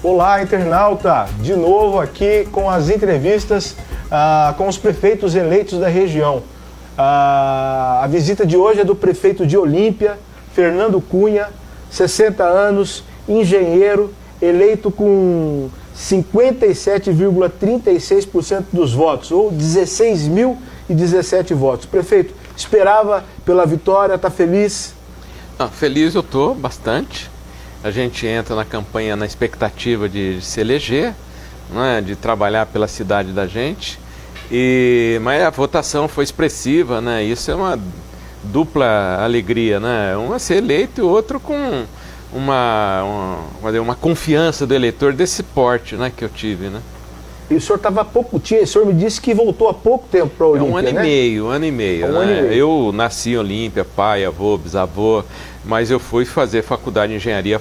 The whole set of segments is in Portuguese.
Olá, internauta! De novo aqui com as entrevistas com os prefeitos eleitos da região. A visita de hoje é do prefeito de Olímpia, Fernando Cunha, 60 anos, engenheiro, eleito com 57,36% dos votos, ou 16.017 votos. Prefeito, esperava pela vitória, está feliz? Feliz eu estou, bastante. A gente entra na campanha na expectativa de se eleger, né, de trabalhar pela cidade da gente, mas a votação foi expressiva, né, isso é uma dupla alegria, né, um a ser eleito e o outro com uma confiança do eleitor desse porte, né, que eu tive, né. E o senhor estava há pouco tempo, o senhor me disse que voltou há pouco tempo para Olímpia, um ano e meio, né? Um ano e meio. Eu nasci em Olímpia, pai, avô, bisavô, mas eu fui fazer faculdade de engenharia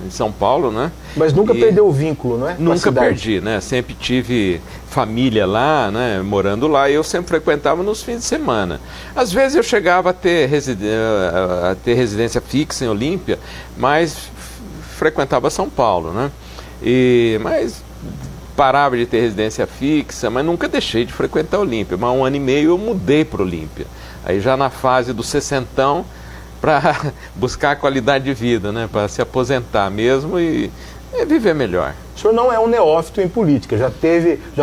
em São Paulo, né? Mas nunca perdeu o vínculo, não é? Nunca perdi, né? Sempre tive família lá, né? Morando lá, e eu sempre frequentava nos fins de semana. Às vezes eu chegava a ter residência fixa em Olímpia, mas frequentava São Paulo, né? Mas parava de ter residência fixa, mas nunca deixei de frequentar Olímpia. Mas um ano e meio eu mudei para Olímpia. Aí já na fase do sessentão, para buscar a qualidade de vida, né? Para se aposentar mesmo e viver melhor. O senhor não é um neófito em política, já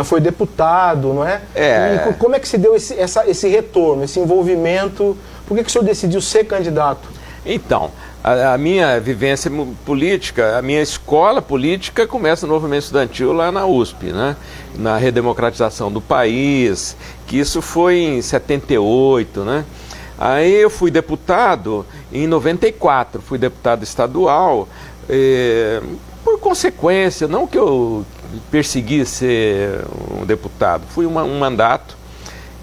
foi deputado, não é? E como é que se deu esse retorno, esse envolvimento? Por que o senhor decidiu ser candidato? Então, a minha vivência política, a minha escola política começa no movimento estudantil lá na USP, né? Na redemocratização do país, que isso foi em 78, né? Aí eu fui deputado em 94, fui deputado estadual, por consequência, não que eu persegui ser um deputado, fui um mandato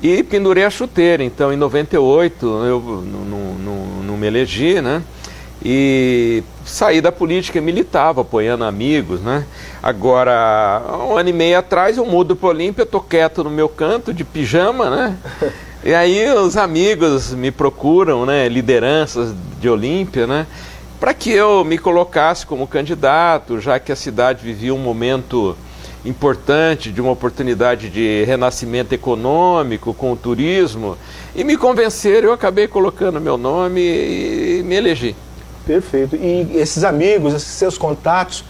e pendurei a chuteira. Então em 98 eu não me elegi, né? E saí da política e militava, apoiando amigos, né? Agora, um ano e meio atrás eu mudo para Olímpia, estou quieto no meu canto, de pijama, né? E aí os amigos me procuram, né, lideranças de Olímpia, né, para que eu me colocasse como candidato, já que a cidade vivia um momento importante de uma oportunidade de renascimento econômico com o turismo, e me convenceram, eu acabei colocando meu nome e me elegi. Perfeito. E esses amigos, esses seus contatos,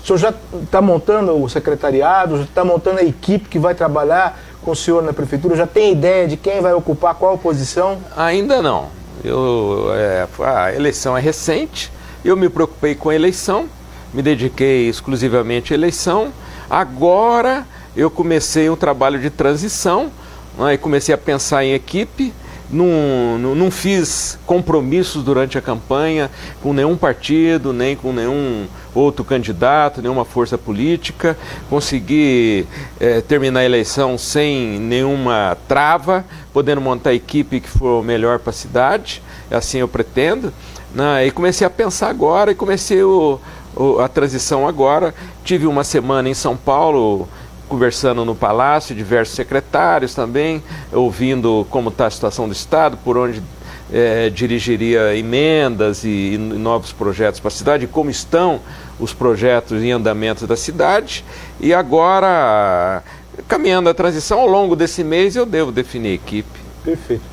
o senhor já está montando o secretariado, já está montando a equipe que vai trabalhar com o senhor na prefeitura? Já tem ideia de quem vai ocupar qual posição? Ainda não. A eleição é recente, eu me preocupei com a eleição, me dediquei exclusivamente à eleição. Agora eu comecei um trabalho de transição, né, e comecei a pensar em equipe. Não fiz compromissos durante a campanha com nenhum partido, nem com nenhum outro candidato, nenhuma força política. Consegui terminar a eleição sem nenhuma trava, podendo montar a equipe que for melhor para a cidade, assim eu pretendo, né? E comecei a pensar agora, e comecei a transição agora. Tive uma semana em São Paulo, conversando no Palácio, diversos secretários também, ouvindo como está a situação do Estado, por onde dirigiria emendas e novos projetos para a cidade, como estão os projetos em andamento da cidade. E agora, caminhando a transição, ao longo desse mês eu devo definir a equipe. Perfeito.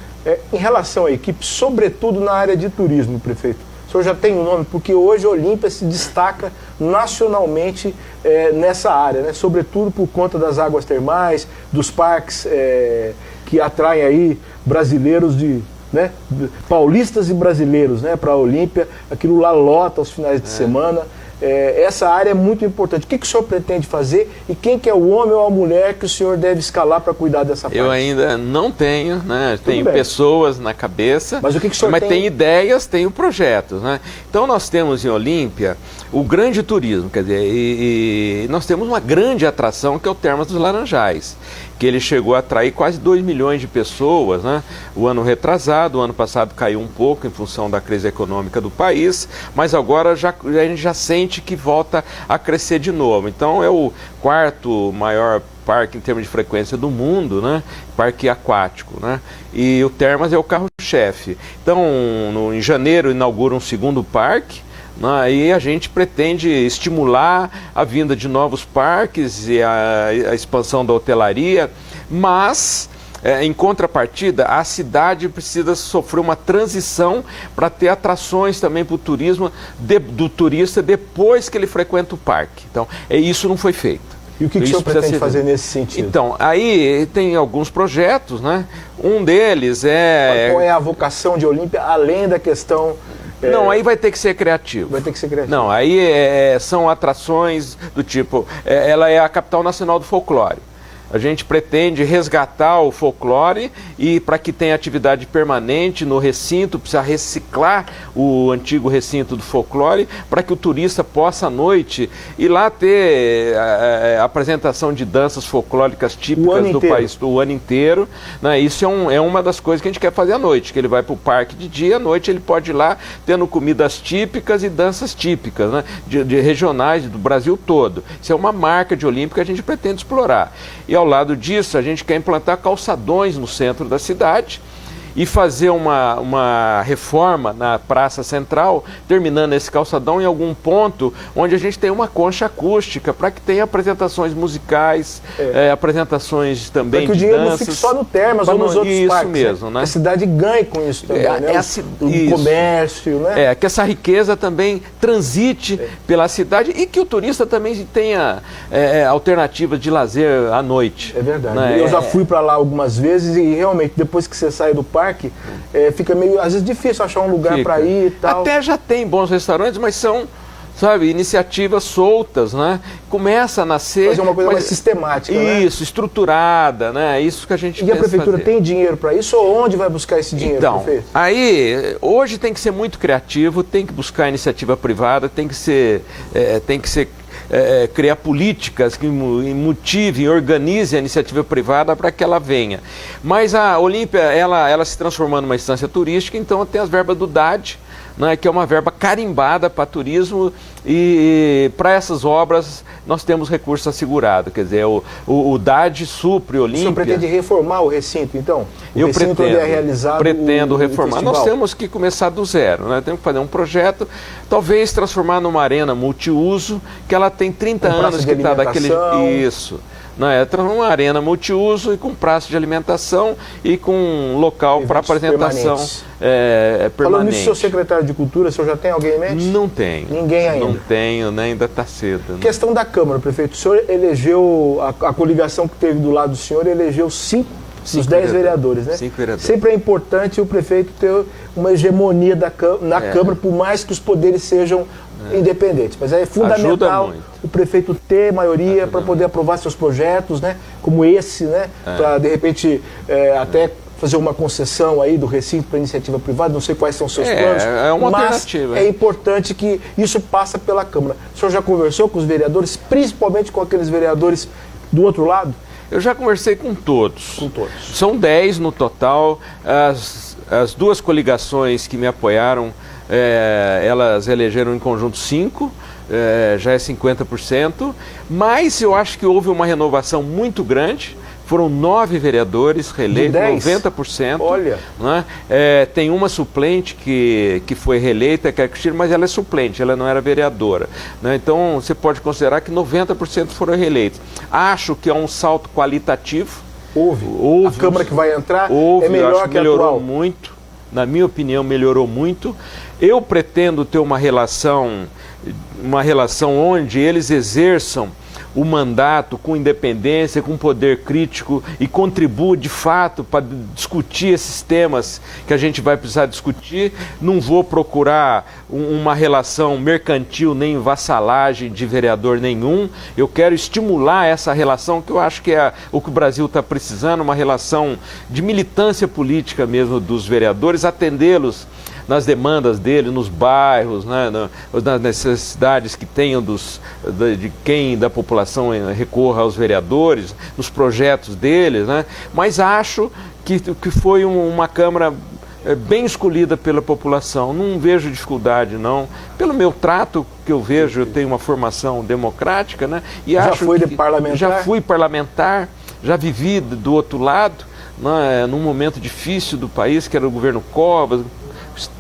Em relação à equipe, sobretudo na área de turismo, prefeito, o senhor já tem um nome? Porque hoje Olímpia se destaca nacionalmente nessa área, né? Sobretudo por conta das águas termais, dos parques que atraem aí brasileiros, né? Paulistas e brasileiros, né? Para a Olímpia. Aquilo lá lota aos finais de semana. essa área é muito importante. O que o senhor pretende fazer e quem que é o homem ou a mulher que o senhor deve escalar para cuidar dessa parte? Eu ainda não tenho, né? Tenho pessoas na cabeça, mas o que o senhor tem ideias, tenho projetos, né? Então nós temos em Olímpia o grande turismo, quer dizer, e nós temos uma grande atração que é o Termas dos Laranjais, que ele chegou a atrair quase 2 milhões de pessoas, né? O ano retrasado, o ano passado caiu um pouco em função da crise econômica do país, mas agora a gente já sente que volta a crescer de novo. Então é o quarto maior parque em termos de frequência do mundo, né? Parque aquático, né? E o Termas é o carro-chefe. Então, em janeiro inaugura um segundo parque, né? E a gente pretende estimular a vinda de novos parques e a expansão da hotelaria, mas em contrapartida, a cidade precisa sofrer uma transição para ter atrações também para o turismo do turista depois que ele frequenta o parque. Então, isso não foi feito. E o que o senhor pretende fazer nesse sentido? Então, aí tem alguns projetos, né? Um deles é... Qual é a vocação de Olímpia, além da questão... Não, aí vai ter que ser criativo. Vai ter que ser criativo. Não, aí são atrações do tipo... ela é a capital nacional do folclore. A gente pretende resgatar o folclore e para que tenha atividade permanente no recinto, precisa reciclar o antigo recinto do folclore para que o turista possa à noite ir lá ter a apresentação de danças folclóricas típicas do país o ano inteiro. Né? Isso é uma das coisas que a gente quer fazer à noite, que ele vai para o parque de dia, à noite ele pode ir lá tendo comidas típicas e danças típicas, né? de regionais do Brasil todo. Isso é uma marca de Olímpia que a gente pretende explorar. E ao lado disso, a gente quer implantar calçadões no centro da cidade e fazer uma reforma na Praça Central, terminando esse calçadão em algum ponto onde a gente tem uma concha acústica para que tenha apresentações musicais, apresentações também de danças. Para que o dinheiro não fique só no Termas ou nos outros parques. Isso mesmo, né? Que a cidade ganhe com isso também, né? O comércio, né? Que essa riqueza também transite pela cidade e que o turista também tenha alternativas de lazer à noite. É verdade. Né? Eu já fui para lá algumas vezes e realmente depois que você sai do parque, fica meio, às vezes, difícil achar um lugar para ir e tal. Até já tem bons restaurantes, mas são, sabe, iniciativas soltas, né? Começa a nascer... Fazer uma coisa mais sistemática, isso, né? Estruturada, né? Isso que a gente pensa. E a prefeitura tem dinheiro para isso ou onde vai buscar esse dinheiro, prefeito? Aí, hoje tem que ser muito criativo, tem que buscar iniciativa privada, tem que ser criar políticas que motivem, organizem a iniciativa privada para que ela venha. Mas a Olímpia, ela se transformou numa instância turística, então tem as verbas do DAD, né, que é uma verba carimbada para turismo e para essas obras nós temos recurso assegurado, quer dizer, o DAD supre Olímpia. O senhor pretende reformar o recinto, então? Eu pretendo reformar. O nós temos que começar do zero, né? Temos que fazer um projeto, talvez transformar numa arena multiuso, que ela tem 30 anos que está daquele... Isso. Né? Uma arena multiuso e com praça de alimentação e com um local para apresentação permanente. Falando nisso, seu secretário de Cultura, o senhor já tem alguém em mente? Não tenho. Ninguém ainda? Não tenho, né? Ainda está cedo. Né? Questão da Câmara, prefeito. O senhor elegeu, a coligação que teve do lado do senhor, elegeu 5 dos 10 vereadores, né? 5 vereadores. Sempre é importante o prefeito ter uma hegemonia na Câmara, por mais que os poderes sejam independentes. Mas é fundamental o prefeito ter maioria para poder aprovar seus projetos, né? Como esse, né? Para, de repente, até fazer uma concessão aí do recinto para iniciativa privada, não sei quais são os seus planos. É uma alternativa. É importante que isso passe pela Câmara. O senhor já conversou com os vereadores, principalmente com aqueles vereadores do outro lado? Eu já conversei com todos. Com todos. São 10 no total. As duas coligações que me apoiaram, elas elegeram em conjunto 5, já é 50%. Mas eu acho que houve uma renovação muito grande. Foram 9 vereadores reeleitos, 90%. Olha. Né? Tem uma suplente que foi reeleita, que é a Cristina, mas ela é suplente, ela não era vereadora. Né? Então, você pode considerar que 90% foram reeleitos. Acho que é um salto qualitativo. Houve. A Câmara que vai entrar é melhor que a melhorou atual. Muito. Na minha opinião, melhorou muito. Eu pretendo ter uma relação onde eles exerçam o mandato com independência, com poder crítico e contribua de fato para discutir esses temas que a gente vai precisar discutir. Não vou procurar uma relação mercantil nem vassalagem de vereador nenhum. Eu quero estimular essa relação, que eu acho que é o que o Brasil está precisando, uma relação de militância política mesmo dos vereadores, atendê-los nas demandas dele, nos bairros, né, nas necessidades que tenham de quem da população recorra aos vereadores, nos projetos deles, né, mas acho que foi uma Câmara bem escolhida pela população. Não vejo dificuldade, não. Pelo meu trato que eu vejo, eu tenho uma formação democrática, né, e já foi parlamentar? Já fui parlamentar, já vivi do outro lado, né, num momento difícil do país, que era o governo Covas,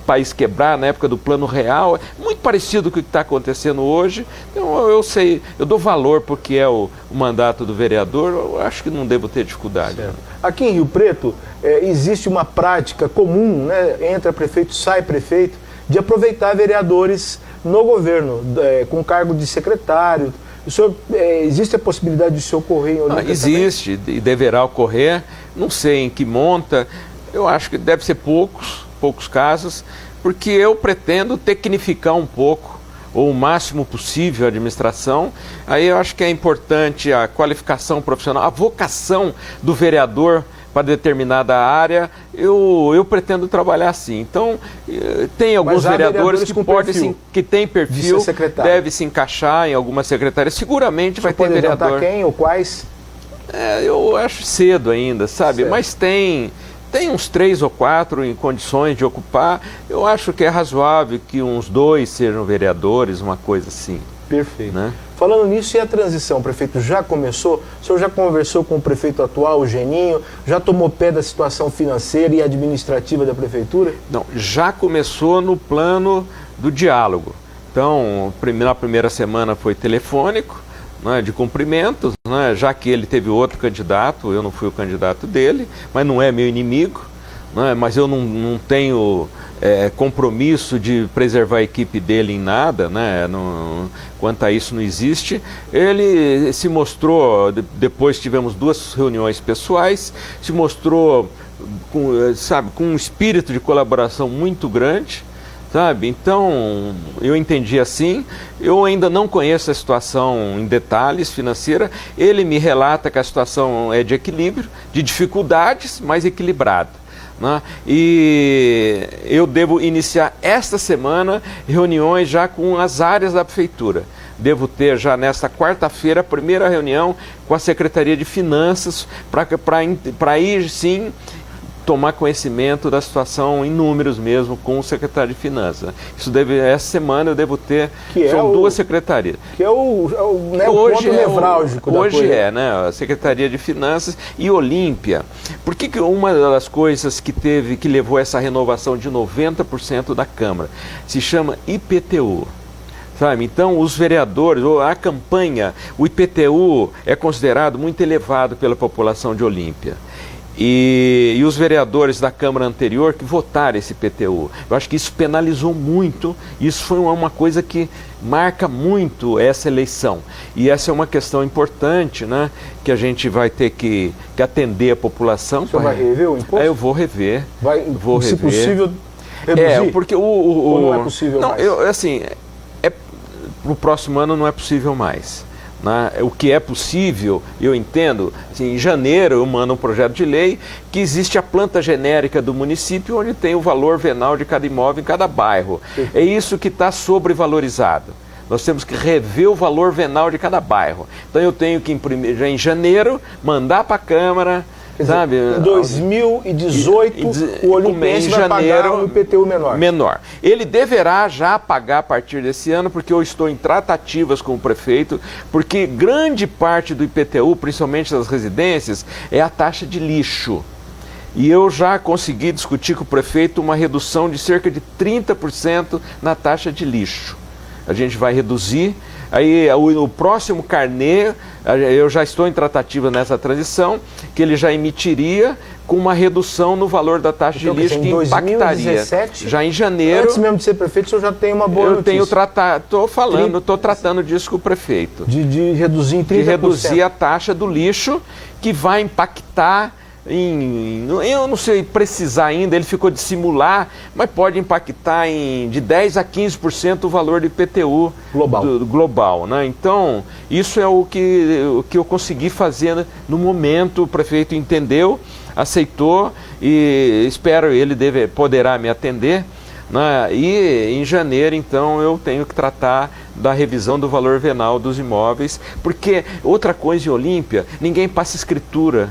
país quebrar na época do Plano Real, muito parecido com o que está acontecendo hoje. Então eu sei, eu dou valor porque é o mandato do vereador, eu acho que não devo ter dificuldade. Certo. Aqui em Rio Preto existe uma prática comum, né, entra prefeito, sai prefeito, de aproveitar vereadores no governo, com cargo de secretário. O senhor, existe a possibilidade de se ocorrer em Olímpia? Existe e deverá ocorrer, não sei em que monta, eu acho que deve ser poucos casos, porque eu pretendo tecnificar um pouco, ou o máximo possível, a administração. Aí eu acho que é importante a qualificação profissional, a vocação do vereador para determinada área, eu pretendo trabalhar assim. Então, tem alguns vereadores que têm perfil, deve se encaixar em alguma secretaria. Seguramente vai ter vereador. Quem ou quais? Eu acho cedo ainda, sabe? Certo. Mas tem uns 3 ou 4 em condições de ocupar. Eu acho que é razoável que uns 2 sejam vereadores, uma coisa assim. Perfeito. Né? Falando nisso, e a transição, prefeito, já começou? O senhor já conversou com o prefeito atual, o Geninho? Já tomou pé da situação financeira e administrativa da prefeitura? Não, já começou no plano do diálogo. Então, na primeira semana foi telefônico, né, de cumprimentos, né, já que ele teve outro candidato, eu não fui o candidato dele, mas não é meu inimigo, né, mas eu não tenho compromisso de preservar a equipe dele em nada, né, quanto a isso não existe. Ele se mostrou, depois tivemos 2 reuniões pessoais, se mostrou com um espírito de colaboração muito grande, sabe? Então, eu entendi assim. Eu ainda não conheço a situação em detalhes financeira. Ele me relata que a situação é de equilíbrio, de dificuldades, mas equilibrada, né? E eu devo iniciar esta semana reuniões já com as áreas da prefeitura. Devo ter já nesta quarta-feira a primeira reunião com a Secretaria de Finanças para aí sim tomar conhecimento da situação em números mesmo com o secretário de Finanças. Essa semana eu devo ter, são 2 secretarias. Que é o ponto nevrálgico da coisa. Hoje né, a Secretaria de Finanças e Olímpia. Por que uma das coisas que levou essa renovação de 90% da Câmara se chama IPTU? Sabe? Então, os vereadores, a campanha, o IPTU é considerado muito elevado pela população de Olímpia. E os vereadores da Câmara anterior que votaram esse IPTU. Eu acho que isso penalizou muito, isso foi uma coisa que marca muito essa eleição. E essa é uma questão importante, né, que a gente vai ter que atender a população. Você vai rever o imposto? Eu vou rever. Vou rever. Se possível, reduzir? Porque ou não é possível mais? Para o próximo ano não é possível mais. O que é possível, eu entendo, assim, em janeiro eu mando um projeto de lei que existe a planta genérica do município onde tem o valor venal de cada imóvel em cada bairro. É isso que está sobrevalorizado. Nós temos que rever o valor venal de cada bairro. Então eu tenho que imprimir já em janeiro, mandar para a Câmara. Sabe? Em 2018, o Olimpense vai pagar um IPTU menor. Ele deverá já pagar a partir desse ano, porque eu estou em tratativas com o prefeito, porque grande parte do IPTU, principalmente das residências, é a taxa de lixo. E eu já consegui discutir com o prefeito uma redução de cerca de 30% na taxa de lixo. A gente vai reduzir, Aí o próximo carnê, eu já estou em tratativa nessa transição, que ele já emitiria com uma redução no valor da taxa de lixo que impactaria. 2017, já em janeiro. Antes mesmo de ser prefeito, o senhor já tem uma boa notícia. Estou tratando disso com o prefeito. De reduzir em 30%. De reduzir a taxa do lixo, que vai impactar eu não sei precisar ainda, ele ficou de simular, mas pode impactar de 10% a 15% o valor do IPTU global, né? Então, isso é o que eu consegui fazer no momento. O prefeito entendeu, aceitou e espero ele poderá me atender. Né? E em janeiro, então, eu tenho que tratar da revisão do valor venal dos imóveis, porque outra coisa em Olímpia, ninguém passa escritura.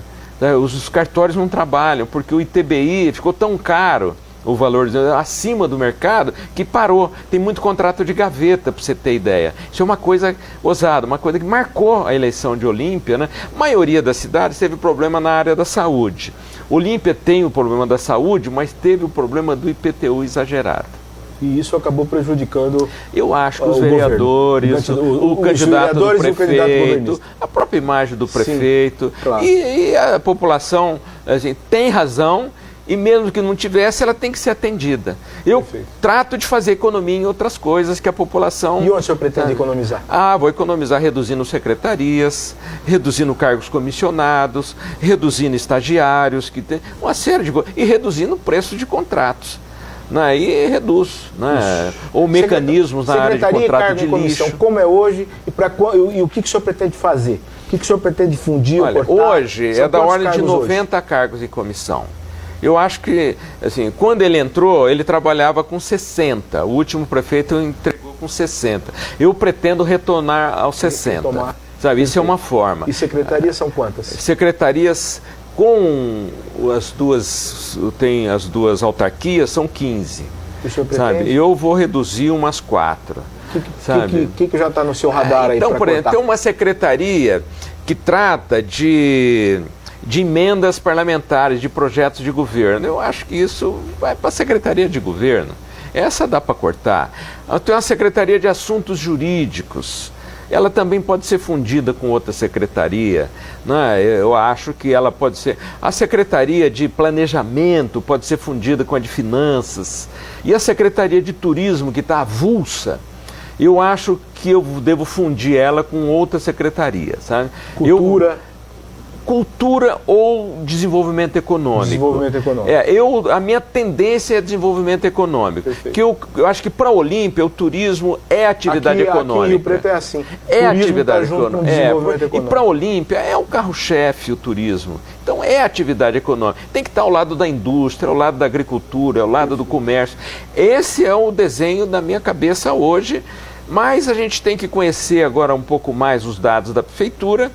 Os cartórios não trabalham, porque o ITBI ficou tão caro, o valor acima do mercado, que parou. Tem muito contrato de gaveta, para você ter ideia. Isso é uma coisa ousada, uma coisa que marcou a eleição de Olímpia, né? A maioria das cidades teve problema na área da saúde. Olímpia tem o problema da saúde, mas teve o problema do IPTU exagerado. E isso acabou prejudicando. Eu acho que os vereadores, o candidato do prefeito, a própria imagem do prefeito. Sim, claro. E a população assim, tem razão, e mesmo que não tivesse, ela tem que ser atendida. Eu trato de fazer economia em outras coisas que a população... E onde o senhor pretende economizar? Vou economizar reduzindo secretarias, reduzindo cargos comissionados, reduzindo estagiários, que tem uma série de coisas, e reduzindo o preço de contratos. Né, e reduz, né, ou mecanismos na área de contrato de lixo. Como é hoje e o que o senhor pretende fazer? O que o senhor pretende fundir ou cortar? Hoje é da ordem de 90 cargos em comissão. Eu acho que, assim, quando ele entrou, ele trabalhava com 60. O último prefeito entregou com 60. Eu pretendo retornar aos 60. Sabe, isso é uma forma. E secretarias são quantas? Secretarias... Com as duas autarquias, são 15. Sabe? Eu vou reduzir umas 4. O que já está no seu radar aí? Então, por exemplo, tem uma secretaria que trata de emendas parlamentares, de projetos de governo. Eu acho que isso vai para a Secretaria de Governo. Essa dá para cortar. Tem uma secretaria de assuntos jurídicos. Ela também pode ser fundida com outra secretaria, né? Eu acho que ela pode ser... A secretaria de planejamento pode ser fundida com a de finanças. E a secretaria de turismo, que está avulsa, eu acho que eu devo fundir ela com outra secretaria, sabe? Cultura ou desenvolvimento econômico. Desenvolvimento econômico. A minha tendência é desenvolvimento econômico. Que eu acho que para a Olímpia o turismo é atividade econômica. Aqui em Rio Preto é assim. É atividade econômica. E para a Olímpia é o carro-chefe o turismo. Então é atividade econômica. Tem que estar ao lado da indústria, ao lado da agricultura, ao lado do comércio. Esse é o desenho da minha cabeça hoje. Mas a gente tem que conhecer agora um pouco mais os dados da prefeitura.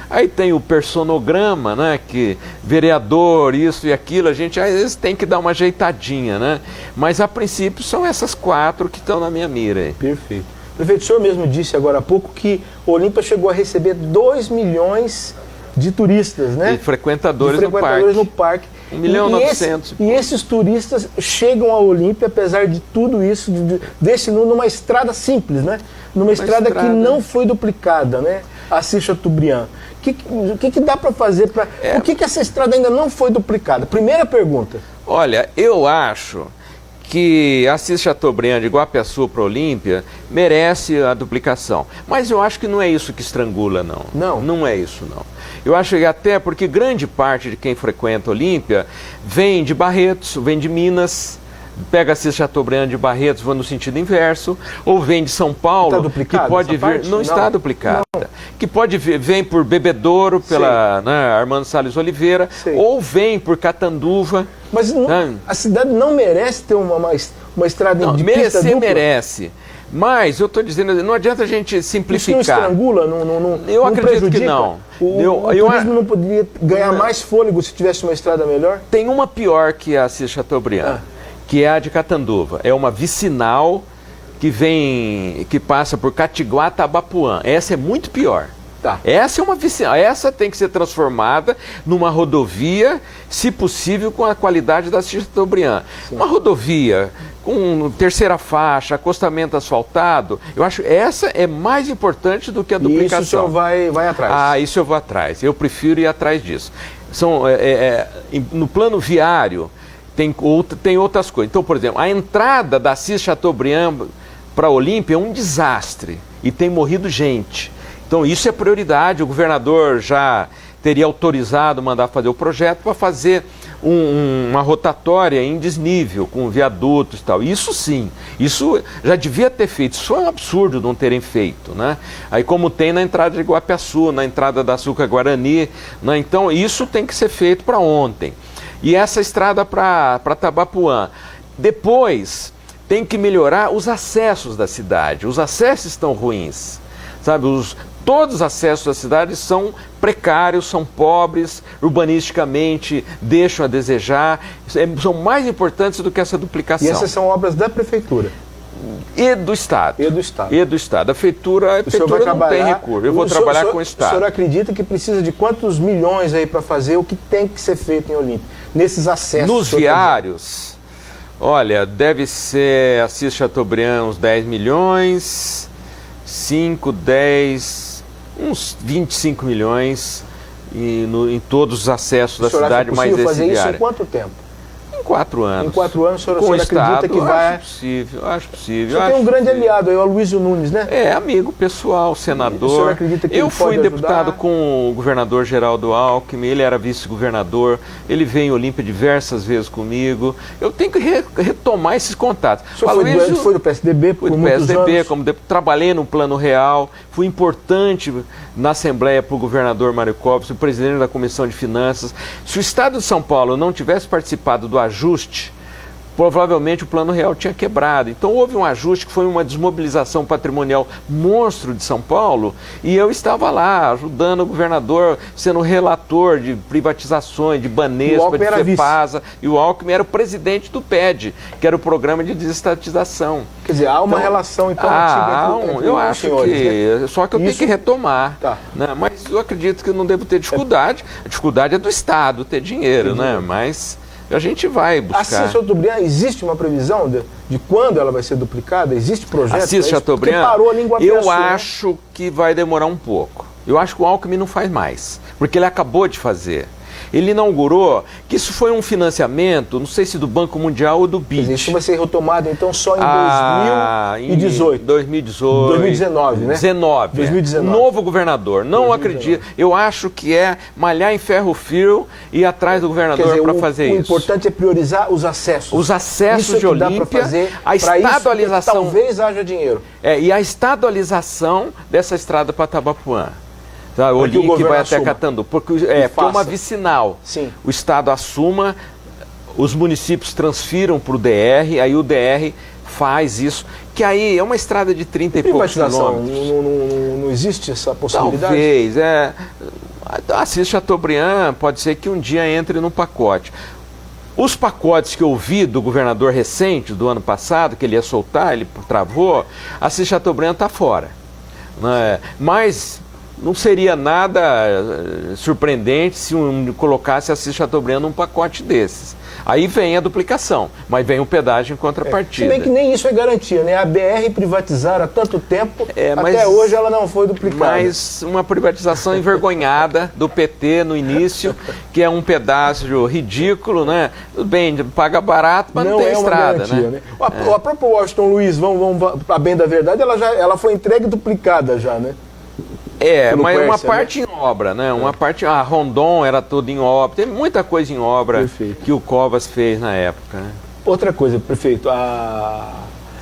Aí tem o personograma, né, que vereador, isso e aquilo, a gente às vezes tem que dar uma ajeitadinha, né? Mas a princípio são essas 4 que estão na minha mira aí. Perfeito. Prefeito, o senhor mesmo disse agora há pouco que Olímpia chegou a receber 2 milhões de turistas, né? E frequentadores no parque. 1.900.000. E esses turistas chegam a Olímpia, apesar de tudo isso, numa estrada simples, né? Numa estrada que não foi duplicada, né? Assis Chateaubriand. O que dá para fazer para... Por que essa estrada ainda não foi duplicada? Primeira pergunta. Olha, eu acho que Assis Chateaubriand, de Guapiaçu para Olímpia, merece a duplicação. Mas eu acho que não é isso que estrangula, não. Não? Não é isso, não. Eu acho que até porque grande parte de quem frequenta Olímpia vem de Barretos, vem de Minas... Pega Assis Chateaubriand de Barretos, vai no sentido inverso, ou vem de São Paulo, que pode vir, não está duplicada, que pode vir, vem por Bebedouro, pela Armando Salles Oliveira, ou vem por Catanduva. Mas a cidade não merece ter uma estrada de pista dupla? Merece. Mas eu estou dizendo, não adianta a gente simplificar. Isso não estrangula? Eu acredito que não. O turismo não poderia ganhar mais fôlego se tivesse uma estrada melhor? Tem uma pior que a Assis Chateaubriand. Que é a de Catanduva. É uma vicinal que passa por Catiguá, Tabapuã. Essa é muito pior. Tá. Essa tem que ser transformada numa rodovia, se possível, com a qualidade da Assis Chateaubriand. Uma rodovia com terceira faixa, acostamento asfaltado, eu acho que essa é mais importante do que a duplicação. E isso o senhor vai atrás? Ah, isso eu vou atrás. Eu prefiro ir atrás disso. No plano viário, tem outras coisas. Então, por exemplo, a entrada da Assis Chateaubriand para a Olímpia é um desastre e tem morrido gente. Então isso é prioridade, o governador já teria autorizado mandar fazer o projeto para fazer uma rotatória em desnível, com viadutos e tal. Isso sim, isso já devia ter feito, isso foi um absurdo não terem feito, né? Aí como tem na entrada de Iguapiaçu, na entrada da Açúcar Guarani, né? Então isso tem que ser feito para ontem. E essa estrada para Tabapuã. Depois tem que melhorar os acessos da cidade, os acessos estão ruins, sabe? Todos os acessos da cidade são precários, são pobres, urbanisticamente deixam a desejar, são mais importantes do que essa duplicação. E essas são obras da Prefeitura? E do Estado. E do Estado. E do Estado. A Prefeitura não tem recurso, eu vou trabalhar com o Estado. O senhor acredita que precisa de quantos milhões aí para fazer o que tem que ser feito em Olímpia? Nesses acessos? Nos viários, olha, deve ser Assis Chateaubriand uns 10 milhões, 5, 10... uns 25 milhões em todos os acessos da cidade, mais esse fazer viário. Isso em quanto tempo? Em 4 anos. Em 4 anos, o senhor acredita que vai... Acho possível. O senhor tem um grande aliado aí, o Aloysio Nunes, né? É, amigo pessoal, senador. O senhor acredita que eu ele fui pode deputado ajudar? com o governador Geraldo Alckmin, ele era vice-governador, ele veio em Olímpia diversas vezes comigo. Eu tenho que retomar esses contatos. O senhor foi do PSDB por muitos anos? Trabalhei no Plano Real, fui importante na Assembleia para o governador Mário Covas, o presidente da Comissão de Finanças. Se o Estado de São Paulo não tivesse participado do ajuste, provavelmente o Plano Real tinha quebrado. Então houve um ajuste que foi uma desmobilização patrimonial monstro de São Paulo e eu estava lá ajudando o governador, sendo relator de privatizações, de Banespa, de FEPASA, e o Alckmin era o presidente do PED, que era o Programa de Desestatização. Quer dizer, há uma relação então entre eu acho senhores, que né? Só que eu tenho que retomar, tá, né? Mas eu acredito que eu não devo ter dificuldade. A dificuldade é do Estado ter dinheiro, né? Mas a gente vai buscar. Assis Chateaubriand, existe uma previsão de quando ela vai ser duplicada? Existe projeto? Assis Chateaubriand, parou a língua eu acho que vai demorar um pouco. Eu acho que o Alckmin não faz mais, porque ele acabou de fazer. Ele inaugurou, que isso foi um financiamento, não sei se do Banco Mundial ou do BID. Isso vai ser retomado então só em 2018. 2019, né? 2019. Novo governador, não acredito. Eu acho que é malhar em ferro frio e ir atrás do governador para fazer isso. O importante é priorizar os acessos. Os acessos de Olímpia, a estadualização. Talvez haja dinheiro. E a estadualização dessa estrada para Tabapuã. O link vai até Catandu, porque é uma vicinal. Sim. O Estado assuma, os municípios transfiram para o DR, aí o DR faz isso, que aí é uma estrada de 30 e poucos quilômetros. Não existe essa possibilidade? Talvez, Assis Chateaubriand pode ser que um dia entre no pacote. Os pacotes que eu vi do governador recente, do ano passado, que ele ia soltar, ele travou, Assis Chateaubriand está fora. Né? Mas não seria nada surpreendente se colocasse Assis Chateaubriand num pacote desses. Aí vem a duplicação, mas vem o pedágio em contrapartida. Se bem que nem isso é garantia, né? A BR privatizaram há tanto tempo, até hoje ela não foi duplicada. Mas uma privatização envergonhada do PT no início, que é um pedágio ridículo, né? Bem, paga barato, mas não tem estrada, garantia, né? A própria Washington Luiz, vamos a bem da verdade, ela foi entregue duplicada já, né? Mas uma parte em obra, né? Uma parte, a Rondon era tudo em obra, tem muita coisa em obra. Perfeito. Que o Covas fez na época, né? Outra coisa, prefeito,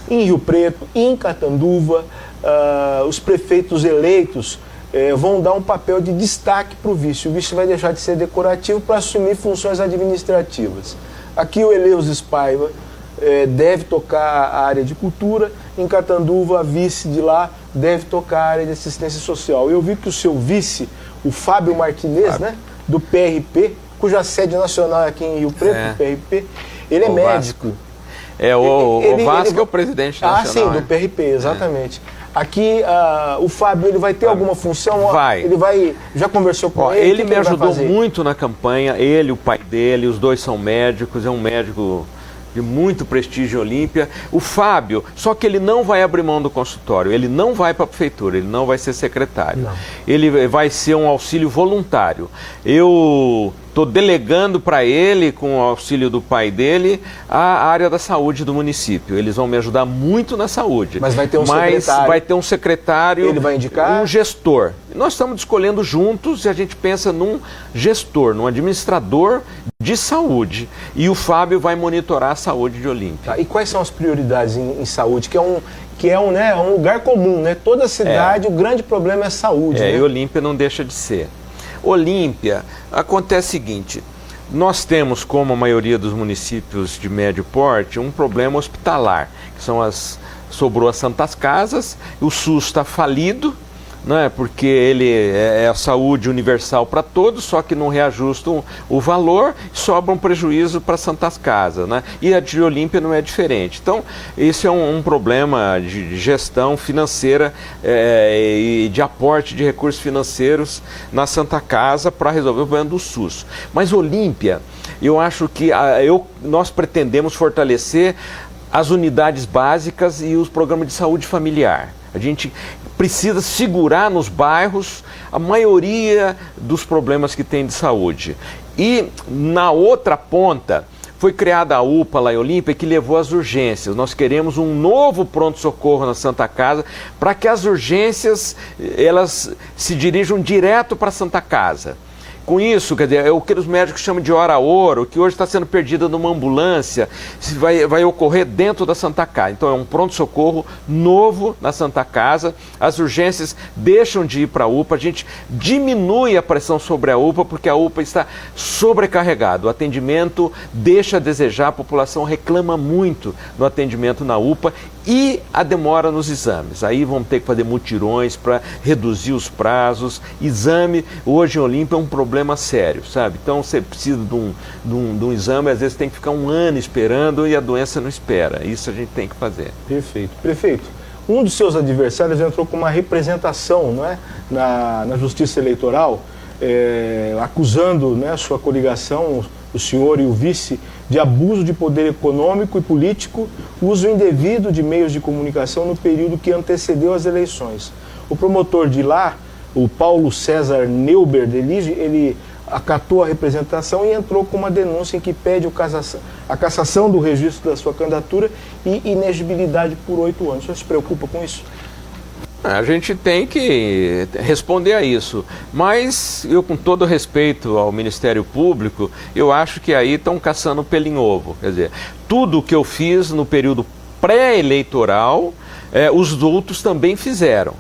em Rio Preto, em Catanduva, os prefeitos eleitos vão dar um papel de destaque para o vice. O vice vai deixar de ser decorativo para assumir funções administrativas. Aqui o Eleus Paiva deve tocar a área de cultura, em Catanduva a vice de lá deve tocar a área de assistência social. Eu vi que o seu vice, o Fábio Martinez, né, do PRP, cuja sede nacional é aqui em Rio Preto, do PRP, ele é médico. O Vasco é o presidente nacional. Sim, do PRP, exatamente. Aqui, o Fábio, ele vai ter alguma função? Vai. Ele vai... Já conversou com ele? Ele me ajudou muito na campanha, ele, o pai dele, os dois são médicos, é um médico de muito prestígio em Olímpia. O Fábio, só que ele não vai abrir mão do consultório, ele não vai para a prefeitura, ele não vai ser secretário. Não. Ele vai ser um auxílio voluntário. Eu estou delegando para ele, com o auxílio do pai dele, a área da saúde do município. Eles vão me ajudar muito na saúde. Mas vai ter um secretário. Vai ter um secretário. Ele vai indicar? Um gestor. Nós estamos escolhendo juntos e a gente pensa num gestor, num administrador de saúde. E o Fábio vai monitorar a saúde de Olímpia. Tá. E quais são as prioridades em saúde? Que é um lugar comum, né? Toda cidade, o grande problema é saúde. Né? E Olímpia não deixa de ser. Olímpia, acontece o seguinte, nós temos, como a maioria dos municípios de médio porte, um problema hospitalar, que sobrou as Santas Casas, o SUS está falido, né, porque ele é a saúde universal para todos, só que não reajustam o valor, sobra um prejuízo para Santas Casas, né? E a de Olímpia não é diferente. Então, esse é um problema de gestão financeira e de aporte de recursos financeiros na Santa Casa para resolver o problema do SUS. Mas Olímpia, eu acho que nós pretendemos fortalecer as unidades básicas e os programas de saúde familiar. A gente precisa segurar nos bairros a maioria dos problemas que tem de saúde. E na outra ponta, foi criada a UPA lá em Olímpia que levou às urgências. Nós queremos um novo pronto-socorro na Santa Casa para que as urgências elas se dirijam direto para a Santa Casa. Com isso, quer dizer, é o que os médicos chamam de hora-ouro, que hoje está sendo perdida numa ambulância, vai ocorrer dentro da Santa Casa. Então é um pronto-socorro novo na Santa Casa, as urgências deixam de ir para a UPA, a gente diminui a pressão sobre a UPA, porque a UPA está sobrecarregada, o atendimento deixa a desejar, a população reclama muito no atendimento na UPA e a demora nos exames. Aí vamos ter que fazer mutirões para reduzir os prazos. Exame, hoje em Olímpia, é um problema sério, sabe? Então você precisa de um exame, às vezes tem que ficar um ano esperando e a doença não espera. Isso a gente tem que fazer. Perfeito. Prefeito, um dos seus adversários entrou com uma representação, não é, na Justiça Eleitoral, acusando, né, sua coligação, o senhor e o vice, de abuso de poder econômico e político, uso indevido de meios de comunicação no período que antecedeu as eleições. O promotor de lá, o Paulo César Neuber Delige, ele acatou a representação e entrou com uma denúncia em que pede a cassação do registro da sua candidatura e inegibilidade por 8 anos. O senhor se preocupa com isso? A gente tem que responder a isso, mas eu, com todo respeito ao Ministério Público, eu acho que aí estão caçando pelo em ovo. Quer dizer, tudo o que eu fiz no período pré-eleitoral, os outros também fizeram.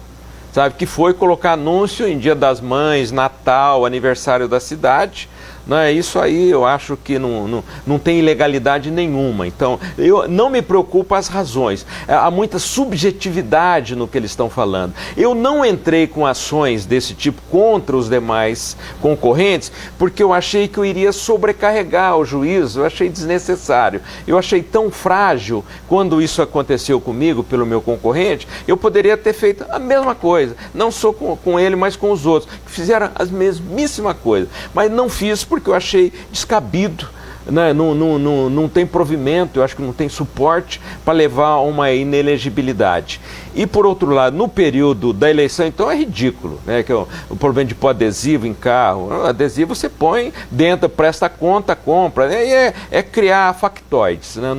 Sabe, que foi colocar anúncio em Dia das Mães, Natal, aniversário da cidade. Né? Isso aí eu acho que não tem ilegalidade nenhuma. Então, eu não me preocupo as razões. Há muita subjetividade no que eles estão falando. Eu não entrei com ações desse tipo contra os demais concorrentes, porque eu achei que eu iria sobrecarregar o juízo, eu achei desnecessário. Eu achei tão frágil quando isso aconteceu comigo, pelo meu concorrente, eu poderia ter feito a mesma coisa. Não só com ele, mas com os outros, que fizeram a mesmíssima coisa. Mas não fiz porque eu achei descabido, né? Não tem provimento, eu acho que não tem suporte para levar a uma inelegibilidade. E, por outro lado, no período da eleição, então, é ridículo, né? Que o problema de pôr adesivo em carro. O adesivo você põe dentro, presta conta, compra. Né? É criar factoides. Né?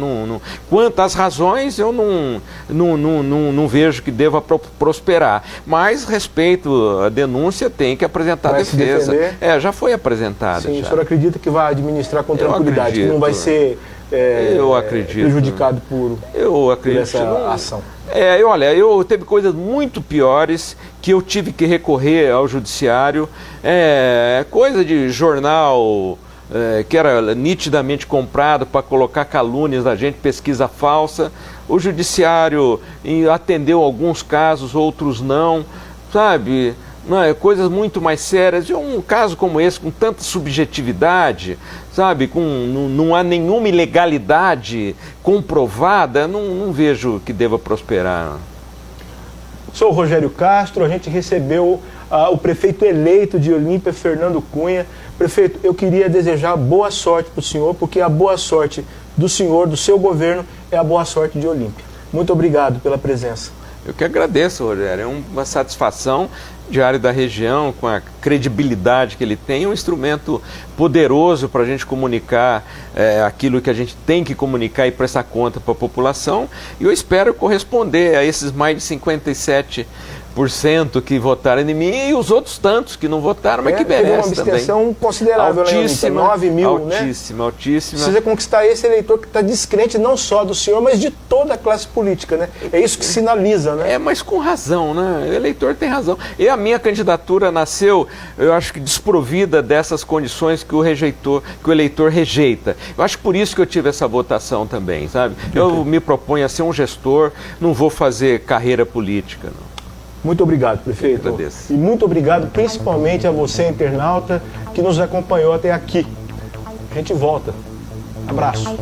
Quanto às razões, eu não vejo que deva prosperar. Mas, respeito à denúncia, tem que apresentar a defesa. Já foi apresentada. Sim, já. O senhor acredita que vai administrar com tranquilidade, que não vai ser prejudicado por essa ação? Olha, teve coisas muito piores que eu tive que recorrer ao judiciário, coisa de jornal que era nitidamente comprado para colocar calúnias na gente, pesquisa falsa. O judiciário atendeu alguns casos, outros não, sabe? Coisas muito mais sérias. E um caso como esse, com tanta subjetividade, sabe, não há nenhuma ilegalidade comprovada, não vejo que deva prosperar. Sou o Rogério Castro, a gente recebeu o prefeito eleito de Olímpia, Fernando Cunha. Prefeito, eu queria desejar boa sorte para o senhor, porque a boa sorte do senhor, do seu governo, é a boa sorte de Olímpia. Muito obrigado pela presença. Eu que agradeço, Rogério. É uma satisfação diária da região, com a credibilidade que ele tem, um instrumento poderoso para a gente comunicar aquilo que a gente tem que comunicar e prestar conta para a população. E eu espero corresponder a esses mais de 57% que votaram em mim e os outros tantos que não votaram, mas que merecem também. Teve uma abstenção considerável, altíssima, 9 mil, altíssima, né? Altíssima. Precisa conquistar esse eleitor que está descrente não só do senhor, mas de toda a classe política, né? É isso que sinaliza, né? Mas com razão, né? O eleitor tem razão. E a minha candidatura nasceu, eu acho que desprovida dessas condições que o eleitor rejeita. Eu acho que por isso que eu tive essa votação também, sabe? Eu me proponho a ser um gestor, não vou fazer carreira política, não. Muito obrigado, prefeito. Agradeço. E muito obrigado principalmente a você, internauta, que nos acompanhou até aqui. A gente volta. Abraço.